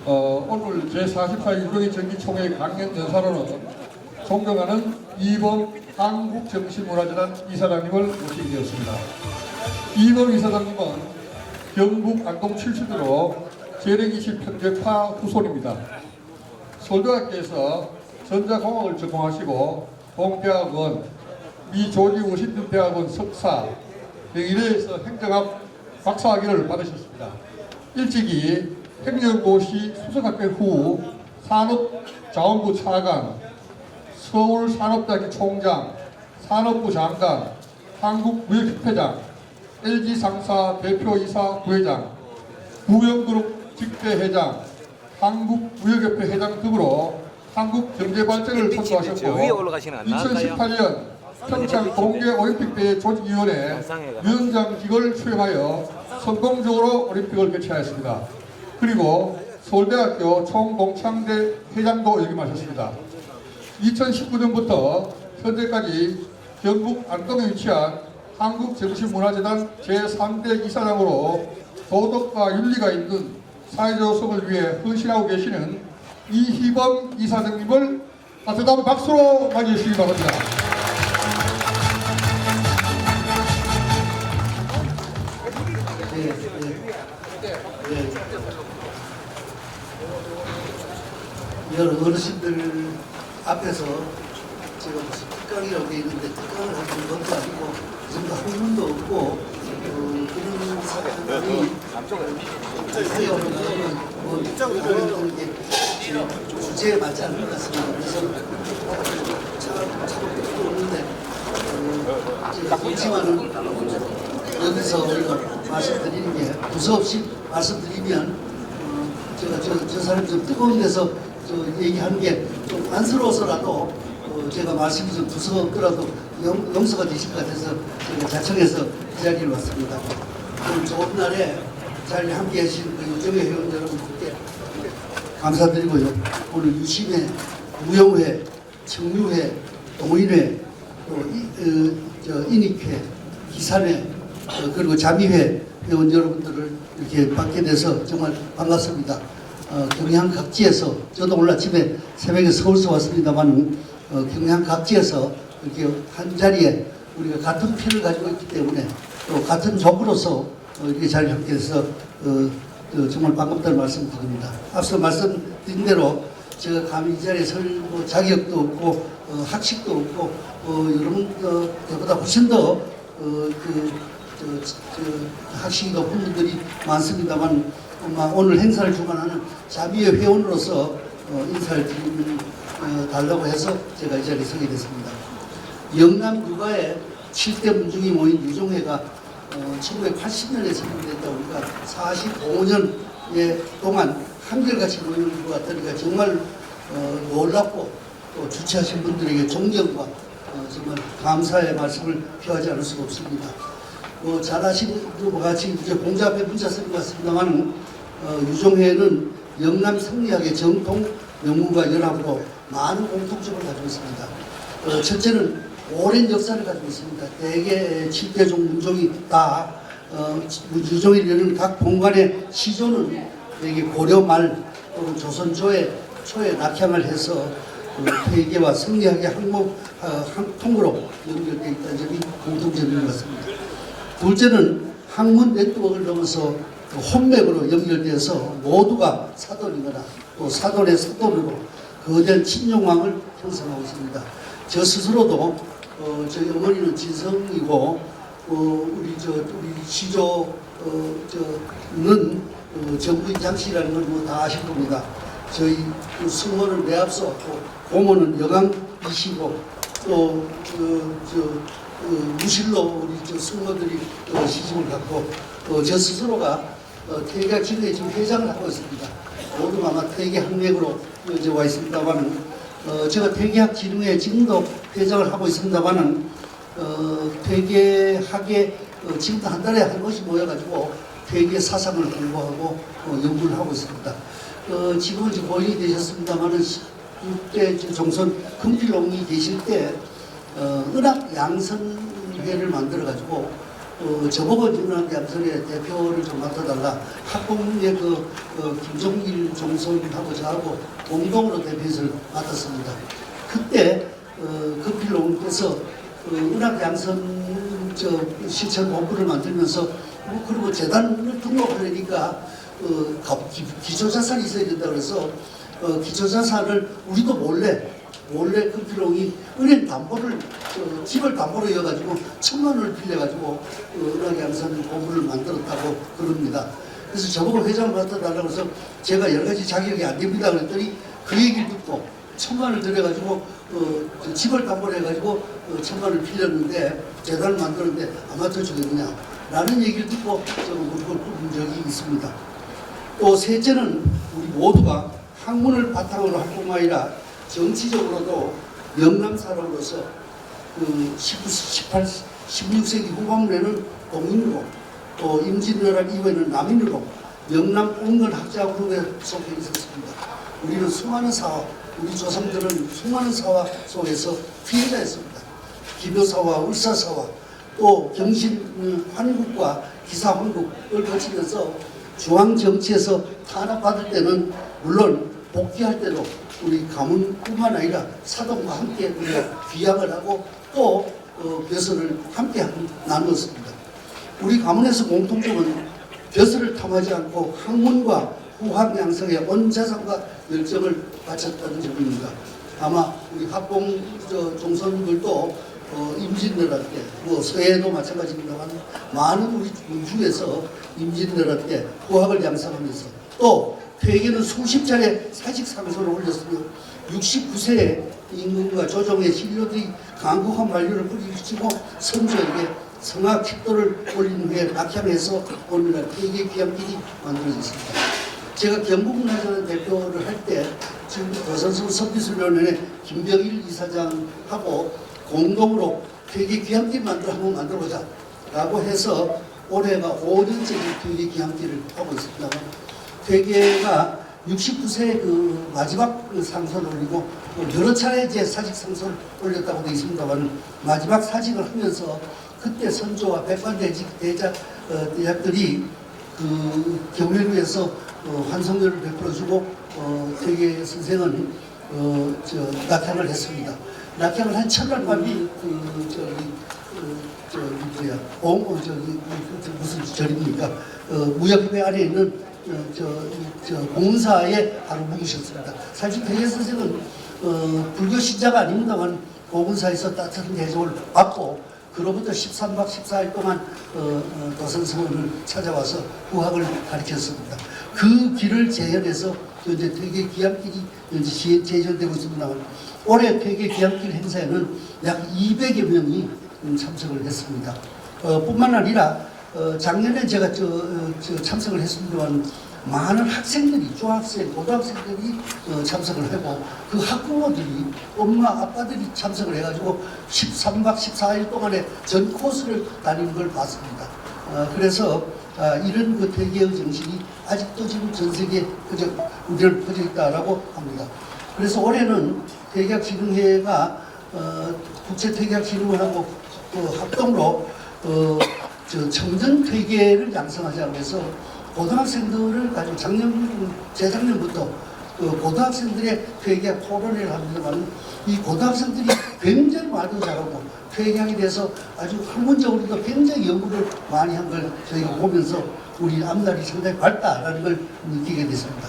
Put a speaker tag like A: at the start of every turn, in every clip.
A: 오늘 제44회 유동인 정기총회 강연 연사로는 존경하는 이범 한국정신문화재단 이사장님을 모시게 되었습니다. 이범 이사장님은 경북 안동 출신으로 재래기실 편제파 후손입니다. 서울대학교에서 전자공학을 전공하시고 동대학원, 미 조지 워싱턴 대학원 석사, 명의대에서 행정학 박사학위를 받으셨습니다. 일찍이 행정고시 수석학회 후 산업자원부 차관, 서울산업대학교 총장, 산업부 장관, 한국무역협회장, LG상사 대표이사 부회장, 구형그룹 직대회장, 한국무역협회 회장 등으로 한국경제발전을 선도하셨고 2018년 평창 동계올림픽대회 조직위원회 위원장직을 수행하여 성공적으로 올림픽을 개최하였습니다. 그리고 서울대학교 총동창대 회장도 역임하셨습니다. 2019년부터 현재까지 경북 안동에 위치한 한국정신문화재단 제3대 이사장으로 도덕과 윤리가 있는 사회조성을 위해 헌신하고 계시는 이희범 이사장님을 따뜻한 박수로 맞이해 주시기 바랍니다.
B: 여러 어르신들 앞에서 제가 무슨 특강이라고 되어 있는데 특강을 하는 것도 아니고 그 정도 학문도 없고 그런 사람들이 사회하는 주제에 맞지 않는 것 같습니다. 그래서 참 없는데 제가 그렇지만은 여기서 우리가 말씀드리는 게 두서없이 말씀드리면 제가 저 사람 좀 뜨거운 데서 얘기하는 게 좀 안쓰러워서라도 제가 말씀이 좀 두서없더라도 용서가 되실 것 같아서 제가 자청해서 이 자리에 왔습니다. 오늘 좋은 날에 자리에 함께 하신 유정회 회원 여러분들께 감사드리고요. 오늘 유심회, 무용회, 청류회, 동인회, 또 인익회, 기산회, 그리고 자미회 회원 여러분들을 이렇게 받게 돼서 정말 반갑습니다. 경양 각지에서 저도 오늘 아침에 새벽에 서울서 왔습니다만 경양 각지에서 이렇게 한 자리에 우리가 같은 피를 가지고 있기 때문에 또 같은 족으로서 이렇게 자리에 함께 해서 정말 반갑다는 말씀 드립니다. 앞서 말씀드린 대로 제가 감히 이 자리에 설 자격도 없고 학식도 없고 여러분들보다 훨씬 더 학식이 높은 분들이 많습니다만 오늘 행사를 주관하는 자비의 회원으로서 인사를 달라고 해서 제가 이 자리에 서게 됐습니다. 영남 육아의 7대 문중이 모인 유종회가 1980년에 설립됐다 우리가 45년 동안 한결같이 모이는 것 같으니까 정말 놀랍고 또 주최하신 분들에게 존경과 정말 감사의 말씀을 표하지 않을 수가 없습니다. 잘 아시는 것과 같이 이제 공자 앞에 문자 쓴 것 같습니다만 유종회는 영남 성리학의 정통 명문가 연합으로 많은 공통점을 가지고 있습니다. 첫째는 오랜 역사를 가지고 있습니다. 대개 7대종 문종이 다 유종회를 이루는 각 본관의 시조는 대개 고려 말 또는 조선 초에 낙향을 해서 회계와 성리학의 한통으로 연결되어 있다는 점이 공통점인 것 같습니다. 둘째는 학문 네트워크를 넘어서 혼맥으로 연결되어서 모두가 사돈이거나 또 사돈의 사돈으로 거대한 친족망을 형성하고 있습니다. 저 스스로도 저희 어머니는 진성이고 우리 시조는 정부인 장씨라는 걸 뭐 다 아실 겁니다. 저희 승모는 내 앞서 고모는 여강이시고 또 무실로 우리 승모들이 시집을 갖고 저 스스로가 퇴계학 진흥회 지금 회장을 하고 있습니다. 모두 아마 퇴계학맥으로 이제 와 있습니다만은 제가 퇴계학 진흥회 지금도 회장을 하고 있습니다만은 퇴계학에 지금도 한 달에 한 번씩 모여가지고 퇴계 사상을 공부하고 연구를 하고 있습니다. 지금은 이제 고인이 되셨습니다만은 6대 종선 금필롱이 계실 때 은학 양선회를 만들어가지고 저보고 연합양선의 대표를 좀 맡아달라. 학공의 김종길 종선하고 저하고 공동으로 대표를 맡았습니다. 그때 급필롱께서 은합양선 실천 본부를 만들면서 그리고 재단을 등록하려니까 기초자산이 있어야 된다 그래서 기초자산을 우리도 몰래 급필롱이 은행 담보를 집을 담보로 이어가지고 1,000만 원을 빌려가지고 은하양선 본부를 만들었다고 그럽니다. 그래서 저보고 회장을 맡아달라고 해서 제가 여러 가지 자격이 안 됩니다 그랬더니 그 얘기를 듣고 1,000만 원을 들여가지고 집을 담보로 해가지고 1,000만 원을 빌렸는데 재단을 만들었는데 아마도 주겠느냐 라는 얘기를 듣고 저는 무릎을 꿇은 적이 있습니다. 또 셋째는 우리 모두가 학문을 바탕으로 할 뿐만 아니라 정치적으로도 영남 사람으로서 16세기 후반부에는 동인으로 또 임진왜란 이후에는 남인으로 영남 온건 학자 그룹에 속해 있었습니다. 우리는 수많은 사화, 우리 조상들은 수많은 사화 속에서 피해자였습니다. 기묘사화, 울사사화, 또 경신 환국과 기사 환국을 거치면서 중앙 정치에서 탄압받을 때는 물론 복귀할 때도 우리 가문뿐만 아니라 사돈과 함께 우리가 귀향을 하고 또 벼슬을 함께 나누었습니다. 우리 가문에서 공통점은 벼슬을 탐하지 않고 학문과 후학 양성에 온 재산과 열정을 바쳤다는 점입니다. 아마 우리 학공 종선들도 임진왜란 때, 서해도 마찬가지입니다만 많은 우리 중에서 임진왜란 때 후학을 양성하면서 또 퇴계는 수십 차례 사직 상소를 올렸으며 69세에 임금과 조정의 신료들이 강국한 만류를 뿌리치고 선조에게 성악 킥도를 올린 후에 낙향해서 오늘날 퇴계 귀향길이 만들어졌습니다. 제가 경북문화재단 대표를 할 때 지금 도산서울 선비술위원회 김병일 이사장하고 공동으로 퇴계 귀향길 한번 만들어보자 라고 해서 올해가 5년째 퇴계 귀향길을 하고 있습니다. 퇴계가 69세 마지막 상소를 올리고 여러 차례 이제 사직 상소를 올렸다고 되어 있습니다만 마지막 사직을 하면서 그때 선조와 백관대작들이 경회루에서 환성료를 베풀어주고 퇴계 선생은 낙향을 했습니다. 낙향을 한 첫날 밤이 무슨 절입니까? 무역협회 안에 있는 공사에 바로 묵으셨습니다. 사실 퇴계 선생은 불교 신자가 아닙니다만 공사에서 따뜻한 대접을 받고 그로부터 13박 14일 동안 도산서원을 찾아와서 후학을 가르쳤습니다. 그 길을 재현해서 현재 퇴계 귀향길이 현재 재현되고 있습니다만 올해 퇴계 귀향길 행사에는 약 200여 명이 참석을 했습니다. 뿐만 아니라 작년에 제가 참석을 했습니다만 많은 학생들이 중학생, 고등학생들이 참석을 하고 그 학부모들이 엄마, 아빠들이 참석을 해가지고 13박 14일 동안에 전 코스를 다니는 걸 봤습니다. 그래서 이런 그 퇴계의 정신이 아직도 지금 전 세계에 우리를 퍼져 있다라고 합니다. 그래서 올해는 퇴계학 진흥회가 국제 퇴계학 진흥회하고 합동으로 청전 퇴계를 양성하자고 해서 고등학생들을 가지고 재작년부터 고등학생들의 퇴계학 토론회를 합니다만 이 고등학생들이 굉장히 말도 잘하고 퇴계학에 대해서 아주 학문적으로도 굉장히 연구를 많이 한 걸 저희가 보면서 우리 앞날이 상당히 밝다라는 걸 느끼게 됐습니다.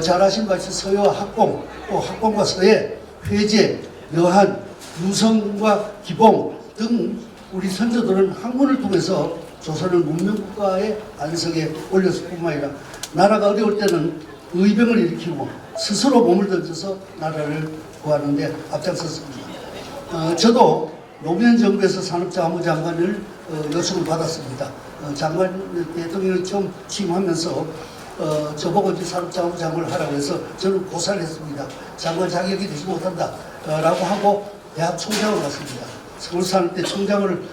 B: 잘 아신 것이 서예와 학공, 또 학공과 서예, 회제, 여한, 유성과 기봉 등 우리 선조들은 학문을 통해서 조선을 문명국가의 안성에 올렸을 뿐만 아니라 나라가 어려울 때는 의병을 일으키고 스스로 몸을 던져서 나라를 구하는 데 앞장섰습니다. 저도 노무현 정부에서 산업자원부장관을 요청을 받았습니다. 장관 대통령이 처음 취임하면서 저보고 이제 산업자원부장관을 하라고 해서 저는 고사를 했습니다. 장관 자격이 되지 못한다 라고 하고 대학 총장을 갔습니다. 서울산업대 총장을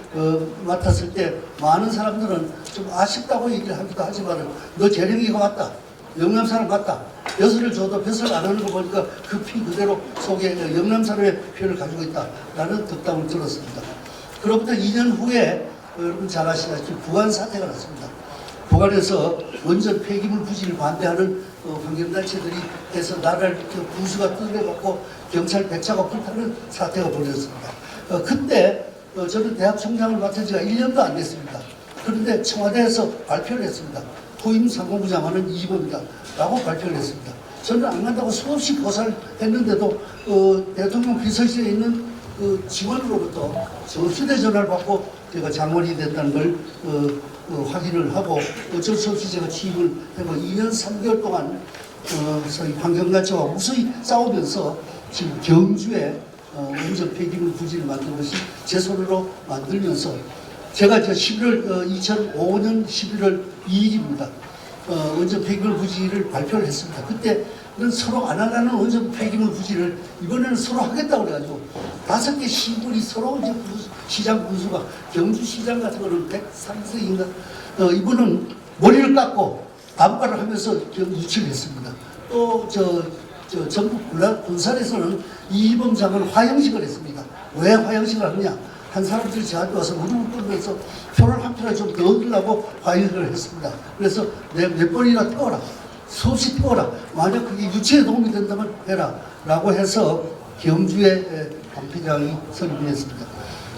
B: 맡았을 때 많은 사람들은 좀 아쉽다고 얘기를 하기도 하지만 너 재능이가 맞다. 영남 사람 같다. 벼슬을 줘도 벼슬 안 하는 거 보니까 그 피 그대로 속에 영남 사람의 표를 가지고 있다라는 덕담을 들었습니다. 그로부터 2년 후에 여러분 잘 아시다시피 북한 사태가 났습니다. 북한에서 원전 폐기물 부지를 반대하는 환경단체들이 해서 나라를 부수가 뜯어갖고 경찰 100차가 불타는 사태가 벌어졌습니다. 그때 저는 대학 총장을 맡은 지가 1년도 안 됐습니다. 그런데 청와대에서 발표를 했습니다. 후임 상무부장하는 이범이다 라고 발표를 했습니다. 저는 안 간다고 수없이 고사를 했는데도 대통령 비서실에 있는 직원으로부터 휴대전화를 받고 제가 장관이 됐다는 걸 확인을 하고 어쩔 수 없이 제가 취임을 하고 2년 3개월 동안 소위 환경단체와 무수히 싸우면서 지금 경주에 원전 폐기물 부지를 만든 것이 제 손으로 만들면서 제가 2005년 11월 2일입니다. 원전 폐기물 부지를 발표를 했습니다. 그때는 서로 안 하라는 원전 폐기물 부지를 이번에는 서로 하겠다고 그래가지고 5개 시군이 서로 이제 시장 군수가 경주시장 같은 거는 103세인가 이분은 머리를 깎고 반발을 하면서 유치를 했습니다. 또 전북 군산에서는 이범 장은 화형식을 했습니다. 왜 화형식을 하느냐? 한 사람들이 저한테 와서 무릎을 꿇으면서 표를 한 표를 좀 더 얻으려고 화형식을 했습니다. 그래서 몇 번이나 태워라. 수없이 태워라. 만약 그게 유치에 도움이 된다면 해라. 라고 해서 경주에 방패장이 설립이 됐습니다.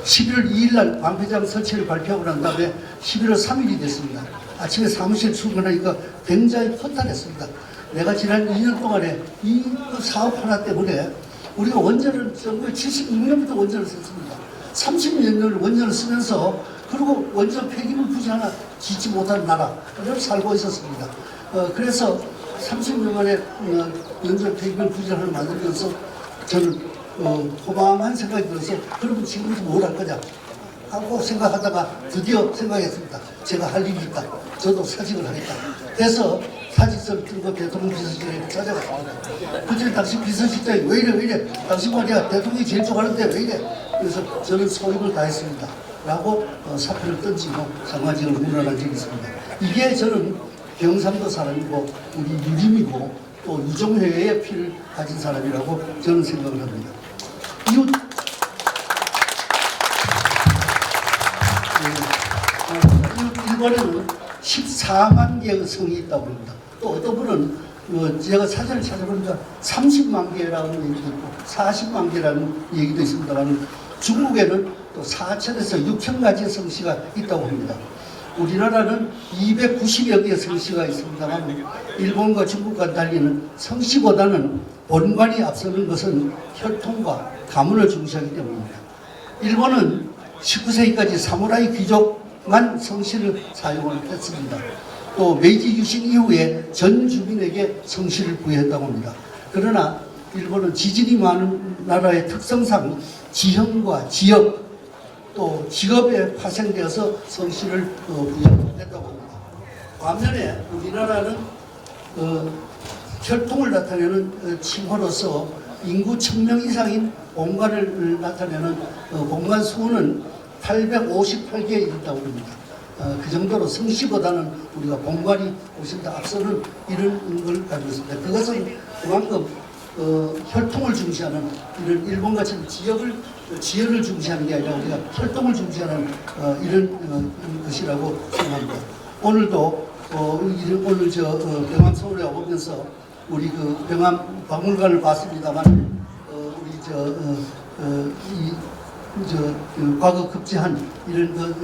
B: 11월 2일 날 방패장 설치를 발표하고 난 다음에 11월 3일이 됐습니다. 아침에 사무실 출근하니까 굉장히 허탈했습니다. 내가 지난 2년 동안에 이 사업 하나 때문에 우리가 원전을 1976년부터 원전을 썼습니다. 30몇 년을 원전을 쓰면서 그리고 원전 폐기물 부지 하나 짓지 못한 나라를 살고 있었습니다. 그래서 30년 만에 원전 폐기물 부지를 하나 만들면서 저는 호방한 생각이 들어서 그러면 지금부터 뭘 할 거냐 하고 생각하다가 드디어 생각했습니다. 제가 할 일이 있다. 저도 사직을 하겠다. 그래서 사직서를 들고 대통령 비서실에 찾아갔습니다. 그때 당시 비서실장이 왜 이래 당신 말이야 대통령이 제일 좋아하는데 왜 이래. 그래서 저는 소임을 다했습니다. 라고 사표를 던지고 장관직을 물러난 적이 있습니다. 이게 저는 경상도 사람이고 우리 유림이고 또 유종회의 피를 가진 사람이라고 저는 생각을 합니다. 일본에는 14만 개의 성이 있다고 합니다. 또 어떤 분은 제가 사전을 찾아보니까 30만 개라는 얘기도 있고 40만 개라는 얘기도 있습니다만 중국에는 또 4천에서 6천 가지의 성씨가 있다고 합니다. 우리나라는 290여 개의 성씨가 있습니다만 일본과 중국과 달리는 성씨보다는 본관이 앞서는 것은 혈통과 가문을 중시하기 때문입니다. 일본은 19세기까지 사무라이 귀족만 성씨를 사용을 했습니다. 또 메이지 유신 이후에 전 주민에게 성씨를 부여했다고 합니다. 그러나 일본은 지진이 많은 나라의 특성상 지형과 지역 또 직업에 파생되어서 성씨를 부여했다고 합니다. 반면에 우리나라는 혈통을 나타내는 칭호로서 인구 1000명 이상인 본관을 나타내는 본관 수는 858개 있다고 합니다. 그 정도로 성씨보다는 우리가 본관이 훨씬 더 앞서는 이런 걸 가지고 있습니다. 그것은 그만큼 혈통을 중시하는 이런 일본같이 지역을 중시하는 게 아니라 우리가 혈통을 중시하는 이런 것이라고 생각합니다. 오늘도 오늘 병암 서울에 오면서 우리 병암 박물관을 봤습니다만 과거 급제한 이런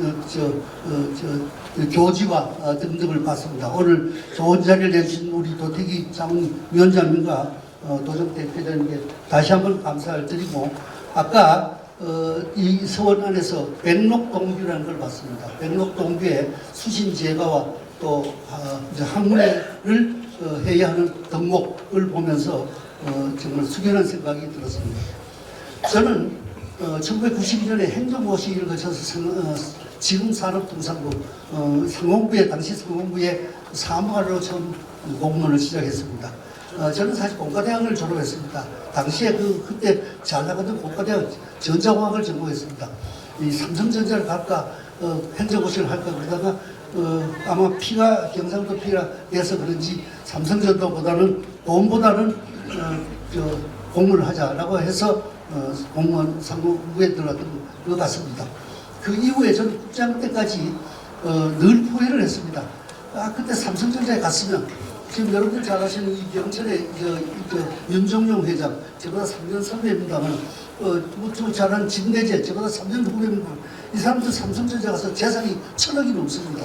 B: 교지와 등등을 봤습니다. 오늘 좋은 자리를 내주신 우리 도태기 위원장님과 도정 대표장님께 다시 한번 감사를 드리고 아까 이 서원 안에서 백록동뷰라는 걸 봤습니다. 백록동뷰에 수신 제가와 또 학문회를 해야 하는 덕목을 보면서 정말 숙연한 생각이 들었습니다. 저는 1992년에 행정고시를 거쳐서 지금 산업통상부 당시 상공부의 사무관으로 처음 공무원을 시작했습니다. 저는 사실 공과대학을 졸업했습니다. 당시에 그때 잘 나가던 공과대학 전자공학을 전공했습니다. 이 삼성전자를 갈까 행정고시를 할까 그러다가 아마 경상도 피가 돼서 그런지 삼성전자보다는 돈보다는 공무를 하자라고 해서 공무원 상무부에 들어갔던 것 같습니다. 그 이후에 저는 국장 때까지 늘 후회를 했습니다. 그때 삼성전자에 갔으면 지금 여러분들 잘 아시는 이 경찰의 윤종용 회장 저보다 3년 선배입니다만 좀 잘하는 진대재 저보다 3년 후배입니다. 이 사람들 삼성전자 가서 재산이 1,000억이 넘습니다.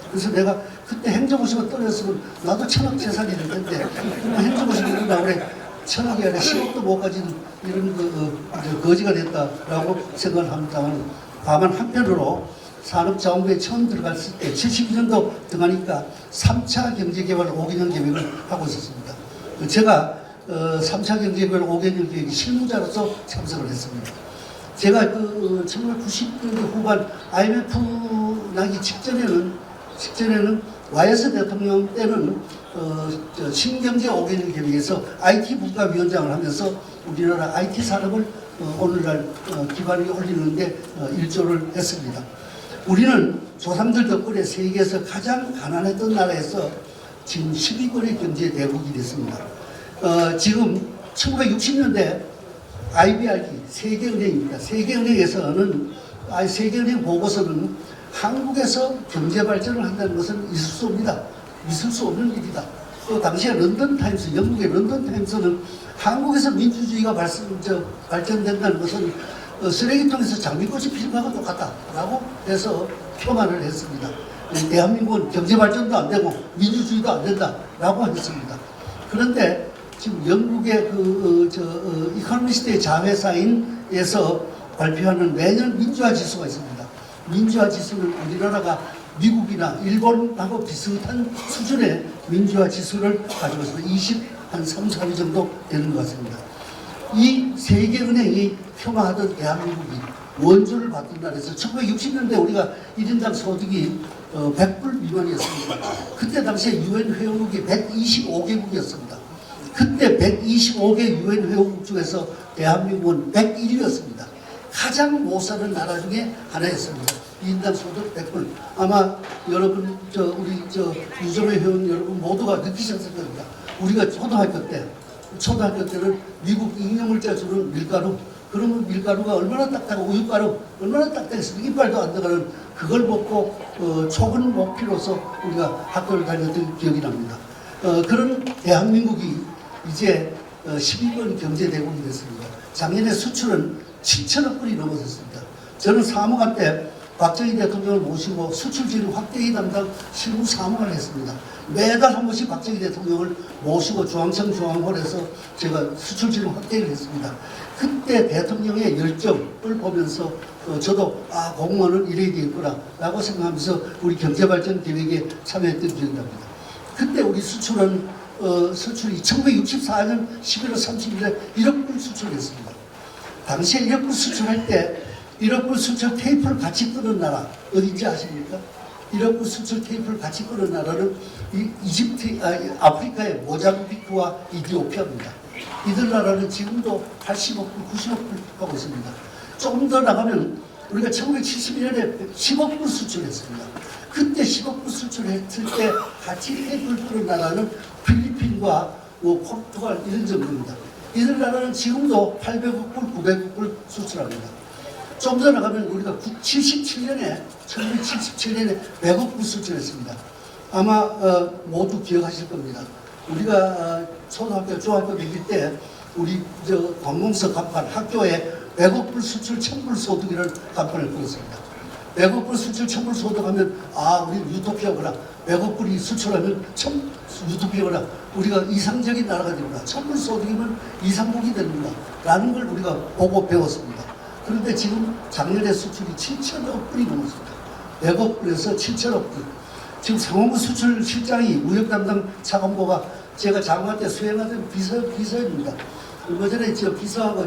B: 그래서 내가 그때 행정고시가 떨어졌으면 나도 1,000억 재산이 될 텐데 행정고시가 떨어졌나 그래 1,000억이 아니라 10억도 못 가진 이런 거지가 됐다라고 생각을 합니다만 다만 한편으로 산업자원부에 처음 들어갔을 때 72년도 들어가니까 3차 경제개발 5개년 계획을 하고 있었습니다. 제가 3차 경제개발 5개년 계획 실무자로서 참석을 했습니다. 제가 1990년대 후반 IMF 나기 직전에는 YS 대통령 때는 신경제 5개년 계획에서 IT 분과위원장을 하면서 우리나라 IT 산업을 오늘날 기반에 올리는데 일조를 했습니다. 우리는 조상들 덕분에 세계에서 가장 가난했던 나라에서 지금 10위권의 경제 대국이 됐습니다. 지금 1960년대 IBRD 세계은행입니다. 세계은행에서는 세계은행 보고서는 한국에서 경제 발전을 한다는 것은 있을 수 없습니다. 있을 수 없는 일이다. 또 당시에 런던타임스, 영국의 런던타임스는 한국에서 민주주의가 발전된다는 것은 쓰레기통에서 장미꽃이 피는 것과 똑같다라고 해서 표만을 했습니다. 대한민국은 경제 발전도 안 되고 민주주의도 안 된다라고 했습니다. 그런데 지금 영국의 이코노미스트의 자회사인에서 발표하는 매년 민주화 지수가 있습니다. 민주화 지수는 우리나라가 미국이나 일본하고 비슷한 수준의 민주화 지수를 가지고 있습니다. 한 3, 4위 정도 되는 것 같습니다. 이 세계은행이 폄하하던 대한민국이 원조를 받던 날에서 1960년대 우리가 1인당 소득이 100불 미만이었습니다. 그때 당시에 UN 회원국이 125개국이었습니다. 그때 125개 UN 회원국 중에서 대한민국은 101위였습니다. 가장 못 사는 나라 중에 하나였습니다. 1인당 소득 100불. 아마 여러분, 우리 유정회 회원 여러분 모두가 느끼셨을 겁니다. 우리가 초등학교 때는 미국 잉여물자 주는 밀가루, 그러면 밀가루가 얼마나 딱딱하고 우유가루 얼마나 딱딱해서 이빨도 안 들어가는 그걸 먹고 촉은 못 피로서 우리가 학교를 다녔던 기억이 납니다. 그런 대한민국이 이제 12권 경제대국이 됐습니다. 작년에 수출은 7천억 불이 넘어섰습니다. 저는 사무관 때 박정희 대통령을 모시고 수출지를 확대의 담당 실무 사무관을 했습니다. 매달 한 번씩 박정희 대통령을 모시고 중앙청 중앙홀에서 제가 수출지를 확대를 했습니다. 그때 대통령의 열정을 보면서 저도 공무원은 이래야 되겠구나 라고 생각하면서 우리 경제발전 계획에 참여했던 기억이 납니다. 그때 우리 수출이 1964년 11월 30일에 1억 불 수출했습니다. 당시에 1억 불 수출할 때 1억 불 수출 테이프를 같이 끄는 나라 어딘지 아십니까? 1억 불 수출 테이프를 같이 끄는 나라는 아프리카의 모잠비크와 이디오피아입니다. 이들 나라는 지금도 80억 불, 90억 불 하고 있습니다. 조금 더 나가면 우리가 1971년에 10억 불 수출했습니다. 그때 10억 불 수출했을 때 같이 테이프를 끄는 나라는 필리핀과 포르투갈 이런 정도입니다. 이들 나라는 지금도 800억 불, 900억 불 수출합니다. 좀 더 나가면 우리가 1977년에 100억 불 수출했습니다. 아마 모두 기억하실 겁니다. 우리가 초등학교, 중학교 다닐 때 우리 관공서 간판 학교에 100억 불 수출 1000불 소득이라는 간판을 그렸습니다. 100억 불 수출 1000불 소득하면 우리 유토피아구나. 100억 불이 수출하면 유토피아구나. 우리가 이상적인 나라가 됩니다. 1000불 소득이면 이상국이 됩니다. 라는 걸 우리가 보고 배웠습니다. 그런데 지금 작년에 수출이 7천억 불이 넘었습니다. 100억 불에서 7천억 불. 지금 상원부 수출 실장이 무역 담당 차관보가 제가 장관 때 수행하던 비서입니다. 얼마 전에 비서하고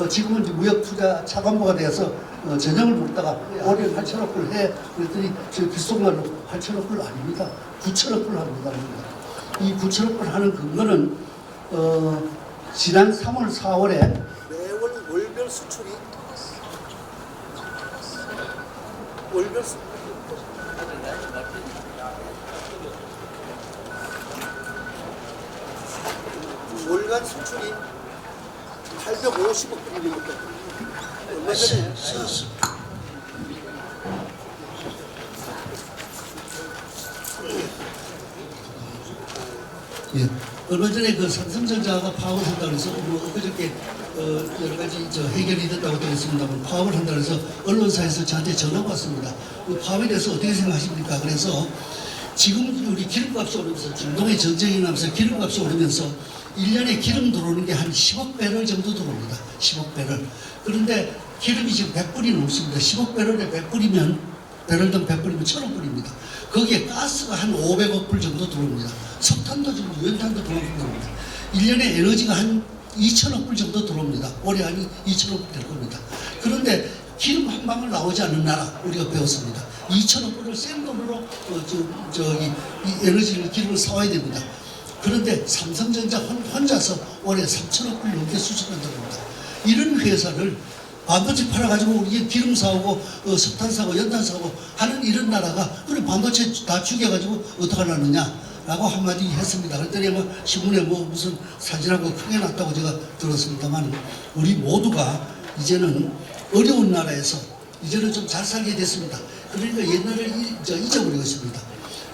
B: 지금은 무역 투자 차관보가 돼서 전형을 먹다가 올해 8천억 불 해. 그랬더니 저 귓속말로 8천억 불 아닙니다. 9천억 불 합니다. 이 9천억 불 하는 근거는 지난 3월, 4월에 매월 월별 수출이 월간 수출이 850억 불이 넘었거든요. 얼마 전에 얼마 전에 그 삼성전자가 파업을 한다고 해서 그저께 여러 가지 해결이 됐다고 들었습니다만 파업을 한다고 해서 언론사에서 저한테 전화가 왔습니다. 그 파업에 대해서 어떻게 생각하십니까? 그래서 지금 우리 기름값이 오르면서 중동의 전쟁이 나면서 기름값이 오르면서 1년에 기름 들어오는 게 한 10억 배럴 정도 들어옵니다. 10억 배럴. 그런데 기름이 지금 100불이 넘습니다. 10억 배럴에 100불이면 배럴당 100불이면 1000억불입니다. 거기에 가스가 한 500억 불 정도 들어옵니다. 석탄도 지금 유연탄도 그만큼 들어옵니다. 1년에 에너지가 한 2천억 불 정도 들어옵니다. 올해 한 2천억 불 될 겁니다. 그런데 기름 한 방울 나오지 않는 나라 우리가 배웠습니다. 2천억 불을 센 돈으로 이 에너지를 기름을 사와야 됩니다. 그런데 삼성전자 혼자서 올해 3천억 불 넘게 수출한다고 합니다. 이런 회사를 반도체 팔아가지고 우리 기름 사오고 석탄 사고 연탄 사고 하는 이런 나라가 그래 반도체 다 죽여가지고 어떡하느냐라고 한마디 했습니다. 그랬더니 뭐 신문에 뭐 무슨 사진하고 크게 났다고 제가 들었습니다만 우리 모두가 이제는 어려운 나라에서 이제는 좀 잘 살게 됐습니다. 그러니까 옛날을 잊어버리고 있습니다.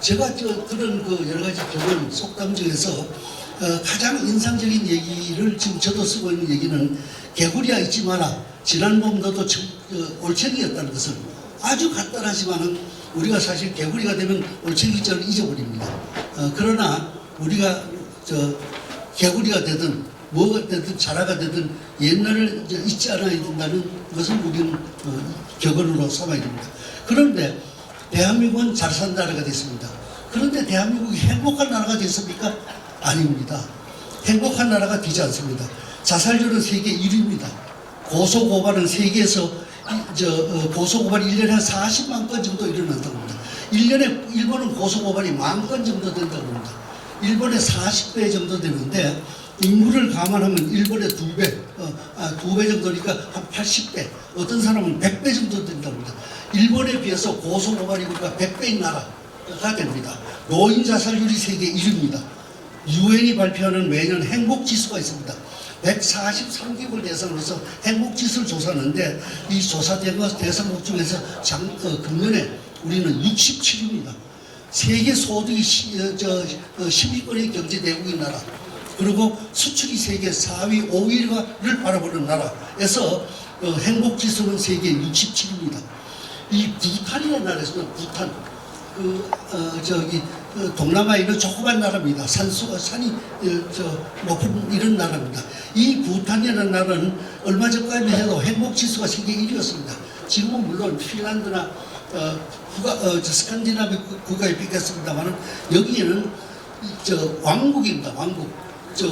B: 제가 들은 그 여러 가지 경험 속담 중에서 가장 인상적인 얘기를 지금 저도 쓰고 있는 얘기는 개구리야 잊지 마라. 지난 봄 너도 올챙이였다는 것을 아주 간단하지만은 우리가 사실 개구리가 되면 올챙이절을 잊어버립니다. 그러나 우리가 개구리가 되든 뭐가 되든 자라가 되든 옛날을 잊지 않아야 된다는 것을 우리는 격언으로 삼아야 됩니다. 그런데 대한민국은 잘 산 나라가 됐습니다. 그런데 대한민국이 행복한 나라가 됐습니까? 아닙니다. 행복한 나라가 되지 않습니다. 자살률은 세계 1위입니다. 고소고발은 세계에서 고소고발이 1년에 한 40만 건 정도 일어난다고 합니다. 1년에 일본은 고소고발이 10,000건 정도 된다고 합니다. 일본의 40배 정도 되는데 인구를 감안하면 일본의 2배, 2배 정도니까 한 80배, 어떤 사람은 100배 정도 된다고 합니다. 일본에 비해서 고소고발이 우리가 100배인 나라가 됩니다. 노인 자살률이 세계 1위입니다. 유엔이 발표하는 매년 행복지수가 있습니다. 143개국 대상으로서 행복지수를 조사하는데 이 조사 대상국 중에서 금년에 우리는 67위입니다. 세계 소득이 10위권의 경제대국인 나라, 그리고 수출이 세계 4위, 5위를 바라보는 나라에서 행복지수는 세계 67위입니다. 이 부탄이라는 나라에서는 부탄, 동남아에 있는 조그만 나라입니다. 산이 높은 이런 나라입니다. 이 부탄이라는 나라는 얼마 전까지만 해도 행복지수가 세계 1위였습니다. 지금은 물론 핀란드나 스칸디나비 국가에 비겠습니다만 여기에는 왕국입니다. 왕국.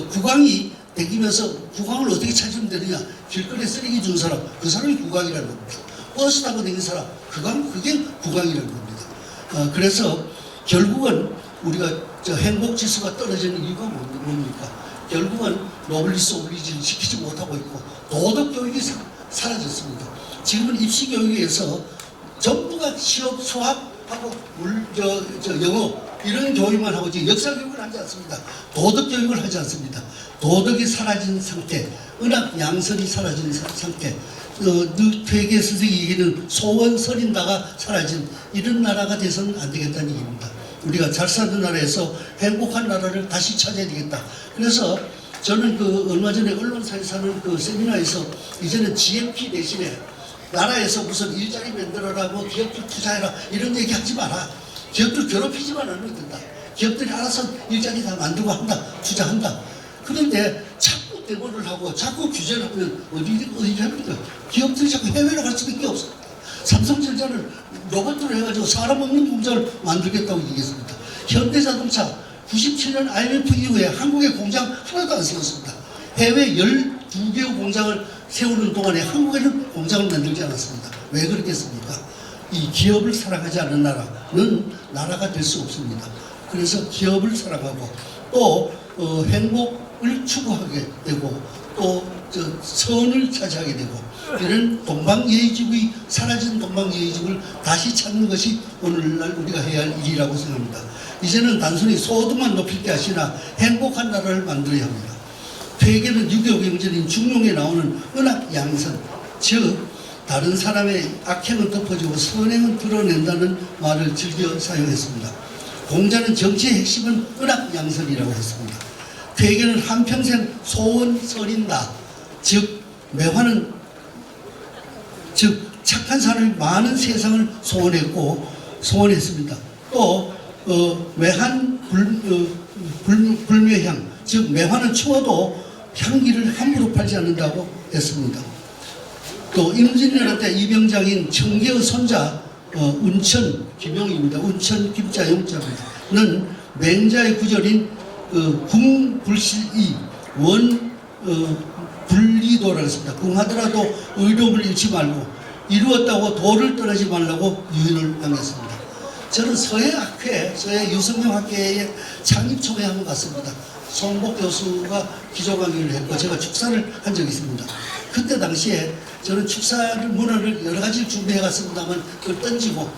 B: 국왕이 댕기면서 국왕을 어떻게 찾으면 되느냐? 길거리에 쓰레기 준 사람, 그 사람이 국왕이라는 겁니다. 버스 타고 다니는 사람, 그게 국왕이라는 겁니다. 그래서 결국은 우리가 행복지수가 떨어지는 이유가 뭡니까? 결국은 노블리스 오블리지를 지키지 못하고 있고 도덕교육이 사라졌습니다. 지금은 입시교육에서 전부가 시업, 수학하고 영어 이런 교육만 하고 지금 역사교육을 하지 않습니다. 도덕교육을 하지 않습니다. 도덕이 사라진 상태, 은학 양선이 사라진 상태, 퇴계 선생이 얘기는 소원설인다가 사라진 이런 나라가 돼서는 안 되겠다는 얘기입니다. 우리가 잘 사는 나라에서 행복한 나라를 다시 찾아야 되겠다. 그래서 저는 얼마 전에 언론사에서 하는 세미나에서 이제는 GMP 대신에 나라에서 무슨 일자리 만들어라, 뭐 기업들 투자해라 이런 얘기 하지 마라. 기업들 괴롭히지만 않으면 된다. 기업들이 알아서 일자리 다 만들고 한다, 투자한다. 그런데 자꾸 대본을 하고 자꾸 규제를 하면 어디 합니까? 기업들이 자꾸 해외로 갈 수밖에 없습니다. 삼성전자는 로봇으로 해가지고 사람 없는 공장을 만들겠다고 얘기했습니다. 현대자동차 97년 IMF 이후에 한국에 공장 하나도 안 세웠습니다. 해외 12개의 공장을 세우는 동안에 한국에는 공장을 만들지 않았습니다. 왜 그렇겠습니까? 이 기업을 사랑하지 않는 나라는 나라가 될 수 없습니다. 그래서 기업을 사랑하고 또 행복을 추구하게 되고 또 선을 차지하게 되고 이런 동방예의지국이 사라진 동방예의지국을 다시 찾는 것이 오늘날 우리가 해야 할 일이라고 생각합니다. 이제는 단순히 소득만 높일 게 아니라 행복한 나라를 만들어야 합니다. 퇴계는 유교 경전인 중용에 나오는 은학 양선, 즉 다른 사람의 악행은 덮어주고 선행은 드러낸다는 말을 즐겨 사용했습니다. 공자는 정치의 핵심은 은학 양선이라고 했습니다. 그에게는 한평생 소원서린다. 즉 매화는 즉 착한 사람이 많은 세상을 소원했습니다. 또 매한 불매향, 즉 매화는 추워도 향기를 함부로 팔지 않는다고 했습니다. 또 임진왜란 때 이병장인 청계의 손자 운천 김용입니다. 운천 김자 용자는 맹자의 구절인 궁불실이 불리도라고 했습니다. 궁하더라도 의로움을 잃지 말고 이루었다고 도를 떠나지 말라고 유인을 당했습니다. 저는 서해학회, 서해 유성명학회의 창립초에 한번 갔습니다. 송복 교수가 기조 강의를 했고 제가 축사를 한 적이 있습니다. 그때 당시에 저는 축사를 문화를 여러 가지를 준비해 갔습니다만 그걸 던지고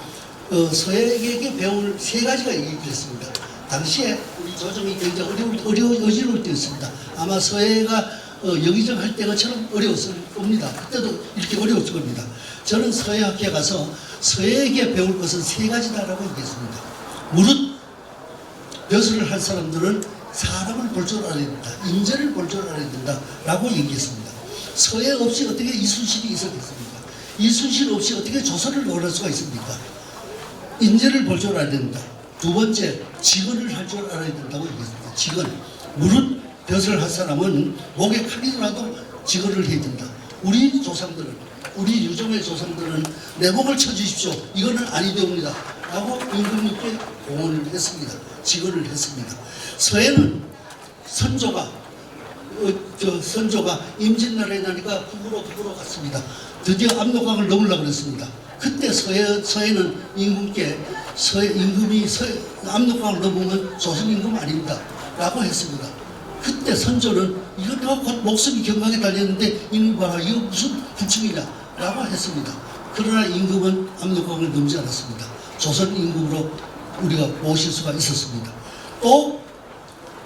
B: 서해에게 배울 세 가지가 얘기했습니다. 당시에 우리 조정이 굉장히 어지러울 때였습니다. 아마 서해가 영의정 할 때가처럼 어려웠을 겁니다. 그때도 이렇게 어려웠을 겁니다. 저는 서해학회에 가서 서해에게 배울 것은 세 가지다라고 얘기했습니다. 무릇 벼슬을 할 사람들은 사람을 볼 줄 알아야 된다. 인재를 볼 줄 알아야 된다. 라고 얘기했습니다. 서해 없이 어떻게 이순신이 있었겠습니까? 이순신 없이 어떻게 조선을 논할 수가 있습니까? 인재를 볼 줄 알아야 된다. 두 번째, 직언을 할 줄 알아야 된다고 얘기했습니다. 직언. 무릇 벼슬을 할 사람은 목에 칼이더라도 직언을 해야 된다. 우리 조상들은, 우리 유종의 조상들은 내 목을 쳐주십시오. 이거는 아니되옵니다. 라고 임금님께 공언을 했습니다. 직언을 했습니다. 서해는 선조가 임진왜란이 나니까 북으로 갔습니다. 드디어 압록강을 넘으려고 했습니다. 그때 서해는 임금께 임금이 압록강을 넘으면 조선 임금 아닙니다. 라고 했습니다. 그때 선조는 이거 내가 곧 목숨이 경강에 달렸는데 임금 봐라 이거 무슨 불충이냐 라고 했습니다. 그러나 임금은 압록강을 넘지 않았습니다. 조선 임금으로 우리가 모실 수가 있었습니다. 또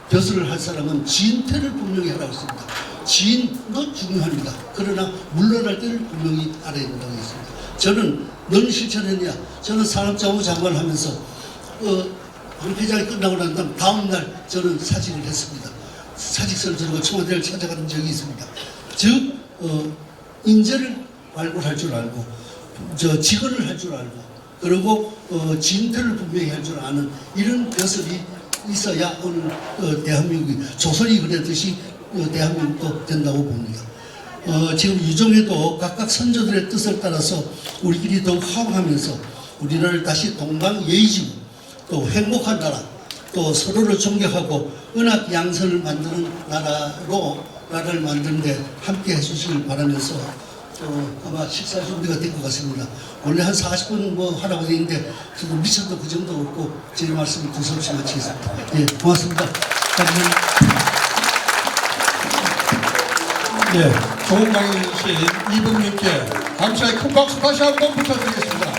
B: 벼슬을 할 사람은 진퇴를 분명히 하라고 했습니다. 진도 중요합니다. 그러나 물러날 때를 분명히 알아야 된다고 했습니다. 저는 넌 실천했냐? 저는 산업자원부 장관을 하면서 회장이 끝나고 난 다음 날 저는 사직을 했습니다. 사직서를 들고 청와대를 찾아가는 적이 있습니다. 즉 인재를 발굴할 줄 알고 직언을 할 줄 알고 그리고 진퇴를 분명히 할 줄 아는 이런 벼슬이 있어야 오늘 대한민국이 조선이 그랬듯이 대한민국도 된다고 봅니다. 지금 유종에도 각각 선조들의 뜻을 따라서 우리끼리 더욱 화합하면서 우리나라를 다시 동방예의지구 또 행복한 나라 또 서로를 존경하고 은합 양선을 만드는 나라를 만드는데 함께 해주시길 바라면서 아마 식사 준비가 된 것 같습니다. 원래 한 40분 하라고 되어 있는데 저도 미쳐도 그 정도 없고 제 말씀을 두서없이 마치겠습니다. 예, 고맙습니다.
A: 예, 좋은 강의 주신 이분님께 감사의 큰 박수 다시 한번 부탁드리겠습니다.